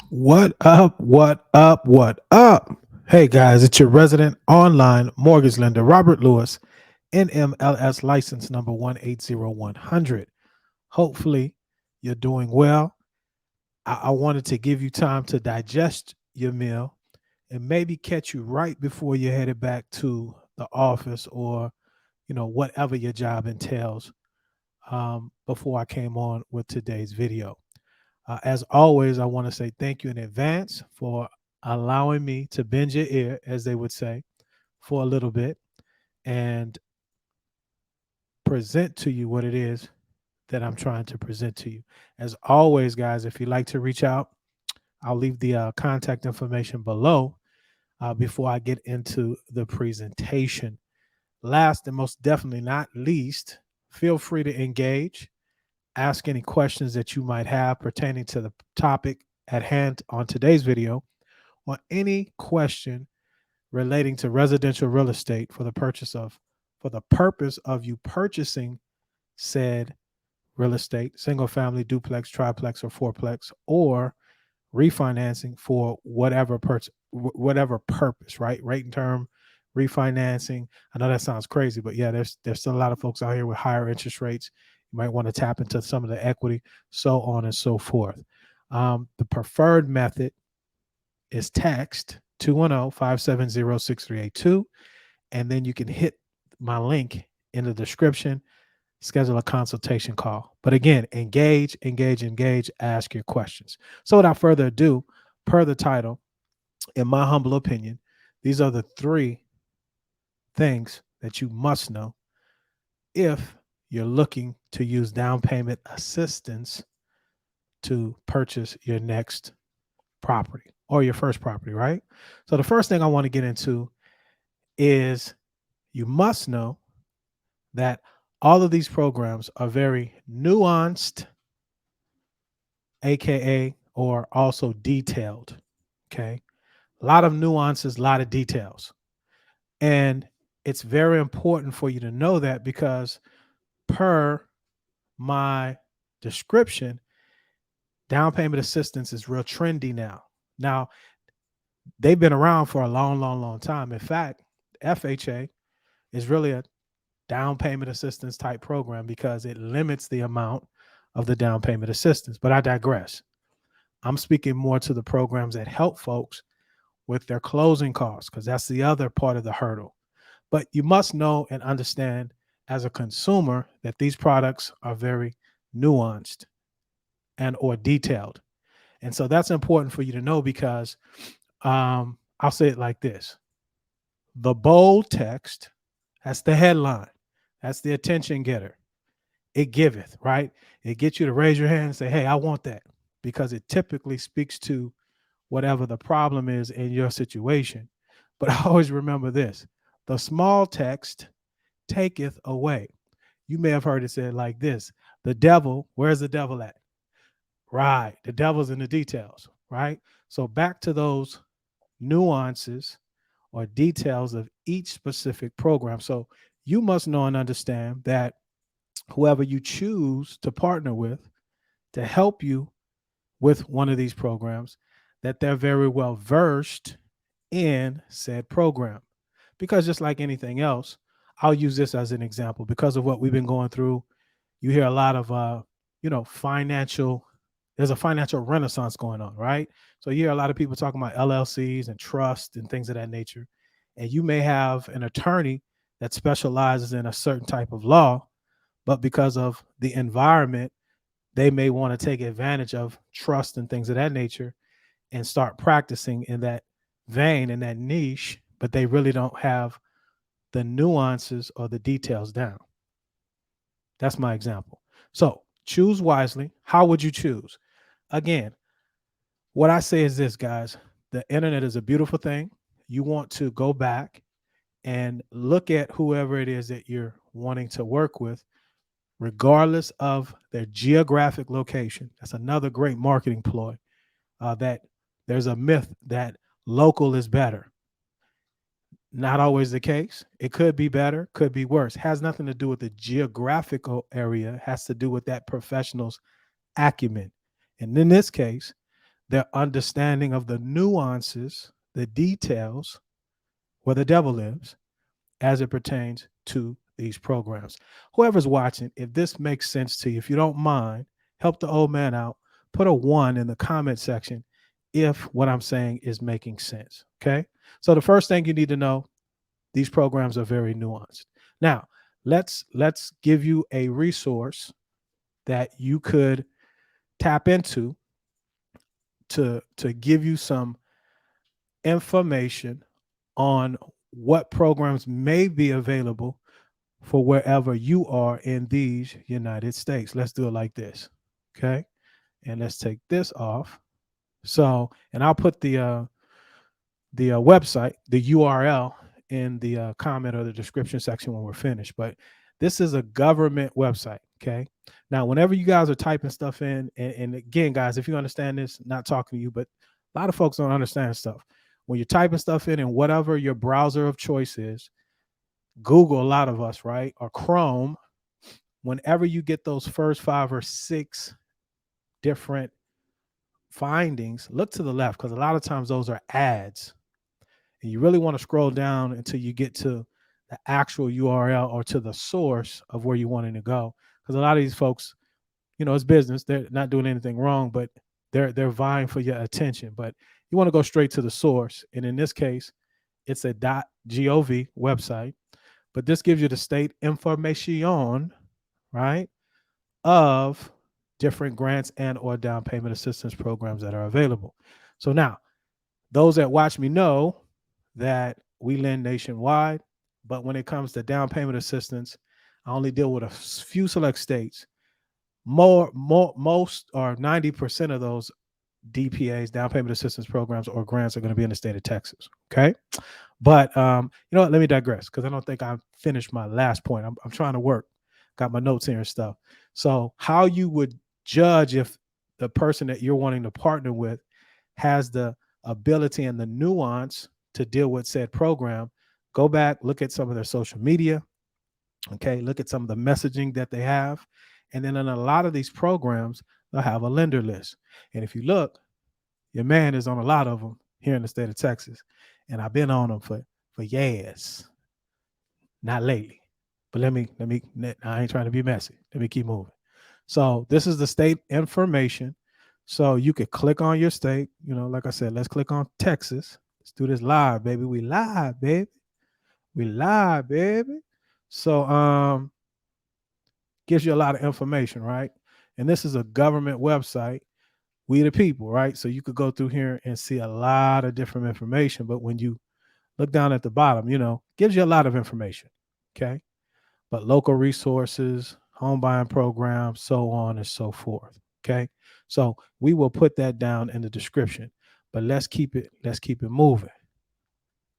What up? What up? What up? Hey guys, it's your resident online mortgage lender, Robert Lewis, NMLS license number 180100. Hopefully, you're doing well. I wanted to give you time to digest your meal and maybe catch you right before you're headed back to the office or, whatever your job entails before I came on with today's video. As always, I want to say thank you in advance for allowing me to bend your ear, as they would say, for a little bit and present to you what it is that I'm trying to present to you. As always, guys, if you'd like to reach out, I'll leave the contact information below before I get into the presentation. Last and most definitely not least, feel free to engage, ask any questions that you might have pertaining to the topic at hand on today's video, or any question relating to residential real estate for the purpose of you purchasing said real estate, single family, duplex, triplex, or fourplex, or refinancing for whatever purpose, right? Rate and term refinancing. I know that sounds crazy, but yeah, there's still a lot of folks out here with higher interest rates. You might want to tap into some of the equity, so on and so forth. The preferred method is text 210-570-6382, and then you can hit my link in the description, schedule a consultation call. But again, engage, ask your questions. So without further ado, per the title, in my humble opinion, these are the three things that you must know if you're looking to use down payment assistance to purchase your next property or your first property, right? So the first thing I want to get into is you must know that all of these programs are very nuanced, aka or also detailed. Okay. A lot of nuances, a lot of details. And it's very important for you to know that because per my description, down payment assistance is real trendy now. Now, they've been around for a long time. In fact, FHA is really a down payment assistance type program because it limits the amount of the down payment assistance. But I digress. I'm speaking more to the programs that help folks with their closing costs because that's the other part of the hurdle. But you must know and understand as a consumer that these products are very nuanced and or detailed. And so that's important for you to know because I'll say it like this. The bold text, that's the headline. That's the attention getter. It giveth, right? It gets you to raise your hand and say, hey, I want that because it typically speaks to whatever the problem is in your situation. But I always remember this the small text taketh away. You may have heard it said like this the devil, where's the devil at? Right. The devil's in the details, right? So back to those nuances or details of each specific program. So you must know and understand that whoever you choose to partner with to help you with one of these programs, that they're very well versed in said program. Because just like anything else, I'll use this as an example. Because of what we've been going through, you hear a lot of financial there's a financial renaissance going on, right? So you hear a lot of people talking about LLCs and trust and things of that nature. And you may have an attorney that specializes in a certain type of law, but because of the environment, they may want to take advantage of trust and things of that nature and start practicing in that vein, in that niche, but they really don't have the nuances or the details down. That's my example. So choose wisely. How would you choose? Again, what I say is this, guys, the internet is a beautiful thing. You want to go back and look at whoever it is that you're wanting to work with, regardless of their geographic location. That's another great marketing ploy. That there's a myth that local is better. Not always the case. It could be better, could be worse. Has nothing to do with the geographical area. It has to do with that professional's acumen. And in this case, their understanding of the nuances, the details, where the devil lives as it pertains to these programs. Whoever's watching, if this makes sense to you, if you don't mind, help the old man out. Put a 1 in the comment section if what I'm saying is making sense. Okay. So the first thing you need to know, these programs are very nuanced. Now, let's give you a resource that you could tap into to give you some information on what programs may be available for wherever you are in these United States. Let's do it like this. Okay. And let's take this off. So, and I'll put the website, the URL in the comment or the description section when we're finished. But this is a government website. Okay. Now, whenever you guys are typing stuff in, and again, guys, if you understand this, not talking to you, but a lot of folks don't understand stuff. When you're typing stuff in whatever your browser of choice is, Google, a lot of us, right, or Chrome, whenever you get those first 5 or 6 different findings, look to the left because a lot of times those are ads. And you really want to scroll down until you get to the actual URL or to the source of where you're wanting to go. Because a lot of these folks, it's business. They're not doing anything wrong, but they're vying for your attention. But you want to go straight to the source. And in this case, it's a .gov website. But this gives you the state information, right, of different grants and or down payment assistance programs that are available. So now, those that watch me know that we lend nationwide, but when it comes to down payment assistance, I only deal with a few select states. Most or 90% of those DPAs, down payment assistance programs or grants, are going to be in the state of Texas. Okay. But you know what? Let me digress because I don't think I've finished my last point. I'm trying to work. Got my notes here and stuff. So how you would judge if the person that you're wanting to partner with has the ability and the nuance to deal with said program, go back, look at some of their social media. Okay. Look at some of the messaging that they have. And then in a lot of these programs, they'll have a lender list. And if you look, your man is on a lot of them here in the state of Texas. And I've been on them for years. Not lately. But I ain't trying to be messy. Let me keep moving. So this is the state information. So you could click on your state. Like I said, let's click on Texas. Let's do this live, baby. We live, baby. We live, baby. So gives you a lot of information, right? And this is a government website. We the people, right? So you could go through here and see a lot of different information. But when you look down at the bottom, gives you a lot of information. Okay. But local resources, home buying programs, so on and so forth. Okay. So we will put that down in the description. But let's keep it moving.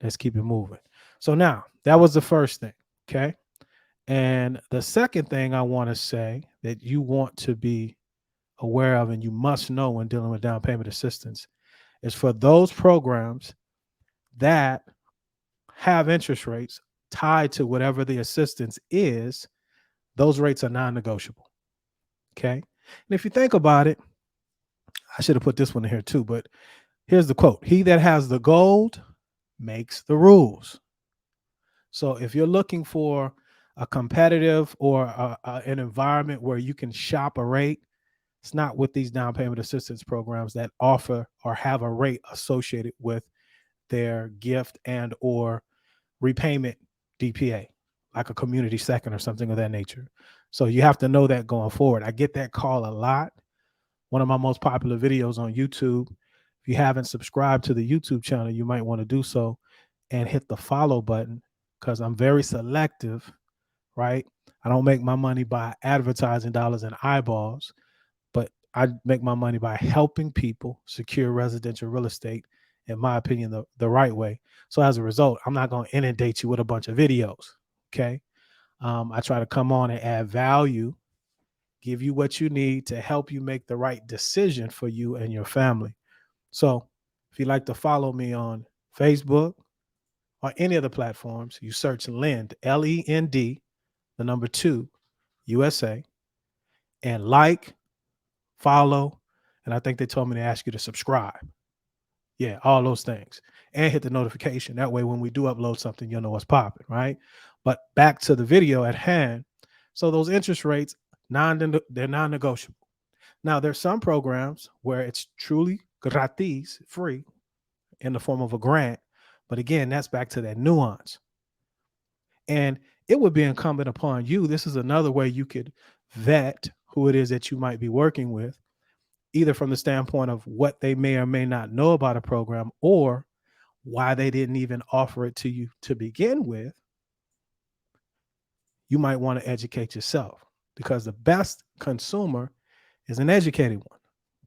Let's keep it moving. So now that was the first thing. Okay. And the second thing I want to say that you want to be aware of and you must know when dealing with down payment assistance is for those programs that have interest rates tied to whatever the assistance is, those rates are non-negotiable. Okay. And if you think about it, I should have put this one in here too, but here's the quote: "He that has the gold makes the rules." So if you're looking for a competitive or an environment where you can shop a rate, it's not with these down payment assistance programs that offer or have a rate associated with their gift and or repayment DPA, like a community second or something of that nature. So you have to know that going forward. I get that call a lot. One of my most popular videos on YouTube. If you haven't subscribed to the YouTube channel, you might want to do so and hit the follow button because I'm very selective, right? I don't make my money by advertising dollars and eyeballs, but I make my money by helping people secure residential real estate, in my opinion, the right way. So as a result, I'm not going to inundate you with a bunch of videos. Okay. I try to come on and add value, give you what you need to help you make the right decision for you and your family. So if you'd like to follow me on Facebook or any of the platforms, you search Lend, LEND, the number 2, USA, and like, follow, And I think they told me to ask you to subscribe. Yeah, all those things. And hit the notification. That way, when we do upload something, you'll know what's popping, right? But back to the video at hand. So those interest rates, they're non-negotiable. Now, there's some programs where it's truly gratis, free, in the form of a grant. But again, that's back to that nuance. And it would be incumbent upon you. This is another way you could vet who it is that you might be working with, either from the standpoint of what they may or may not know about a program or why they didn't even offer it to you to begin with. You might want to educate yourself, because the best consumer is an educated one.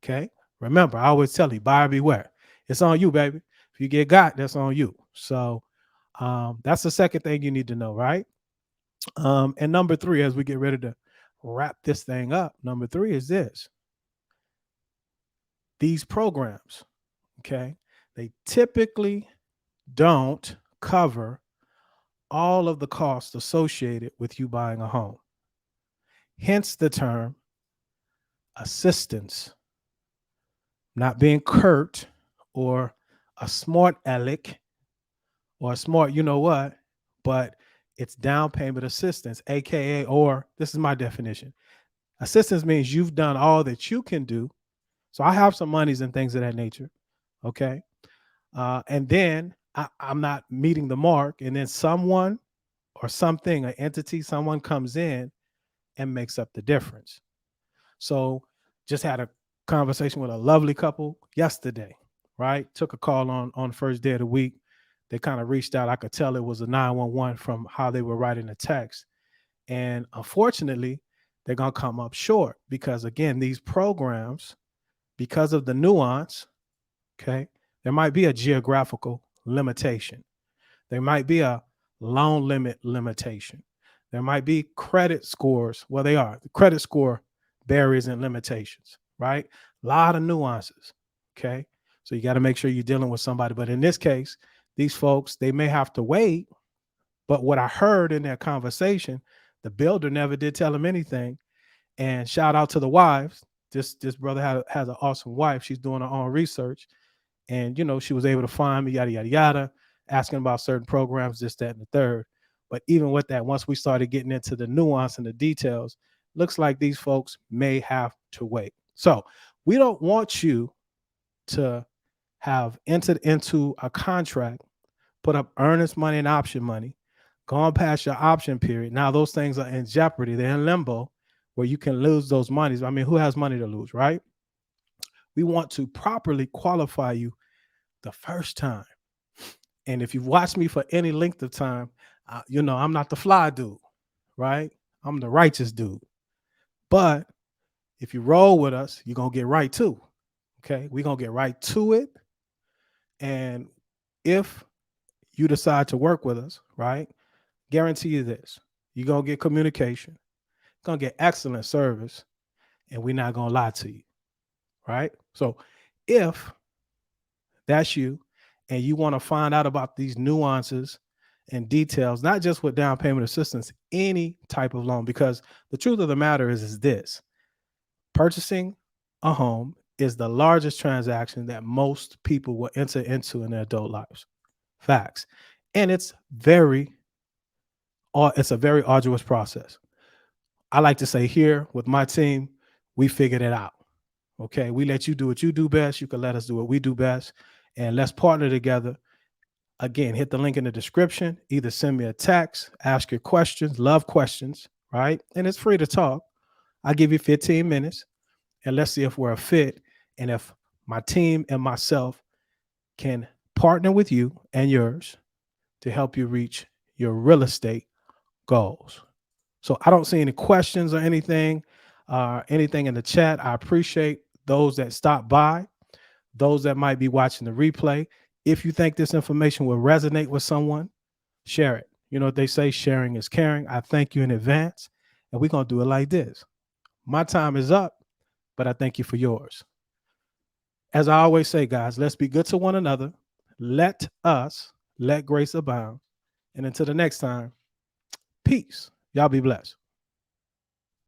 Okay. Remember, I always tell you, buyer beware. It's on you, baby. If you get got, that's on you. So that's the second thing you need to know, right? And number three, as we get ready to wrap this thing up, number three is this. These programs, okay, they typically don't cover all of the costs associated with you buying a home. Hence the term assistance. Not being curt or a smart aleck or a smart you know what, but it's down payment assistance, aka, or this is my definition. Assistance means you've done all that you can do. So I have some monies and things of that nature. Okay. And then I'm not meeting the mark. And then someone or something, an entity, someone comes in and makes up the difference. So just had a conversation with a lovely couple yesterday, right? Took a call on first day of the week. They kind of reached out. I could tell it was a 911 from how they were writing the text. And unfortunately, they're going to come up short because, again, these programs, because of the nuance, okay, there might be a geographical limitation. There might be a loan limit limitation. There might be credit scores. Well, they are. The credit score barriers and limitations, right? A lot of nuances, okay? So you got to make sure you're dealing with somebody. But in this case, these folks, they may have to wait. But what I heard in their conversation, the builder never did tell them anything. And shout out to the wives. This brother has an awesome wife. She's doing her own research. And, you know, she was able to find me, yada, yada, yada, asking about certain programs, this, that, and the third. But even with that, once we started getting into the nuance and the details, looks like these folks may have to wait. So we don't want you to have entered into a contract, put up earnest money and option money, gone past your option period. Now those things are in jeopardy. They're in limbo where you can lose those monies. I mean, who has money to lose, right? We want to properly qualify you the first time. And if you've watched me for any length of time, you know, I'm not the fly dude, right? I'm the righteous dude. But if you roll with us, you're going to get right to. Okay. We're going to get right to it. And if you decide to work with us, right, guarantee you this. You're going to get communication. You're going to get excellent service. And we're not going to lie to you. Right. So if that's you and you want to find out about these nuances and details, not just with down payment assistance, any type of loan, because the truth of the matter is this: purchasing a home is the largest transaction that most people will enter into in their adult lives. Facts. And it's a very arduous process. I like to say here with my team, we figured it out. Okay. We let you do what you do best. You can let us do what we do best. And let's partner together. Again, hit the link in the description. Either send me a text, ask your questions, love questions, right? And it's free to talk. I'll give you 15 minutes and let's see if we're a fit and if my team and myself can partner with you and yours to help you reach your real estate goals. So I don't see any questions or anything in the chat. I appreciate those that stop by, those that might be watching the replay. If you think this information will resonate with someone, share it. You know what they say, sharing is caring. I thank you in advance, and we're going to do it like this. My time is up, but I thank you for yours. As I always say, guys, let's be good to one another. Let grace abound. And until the next time, peace. Y'all be blessed.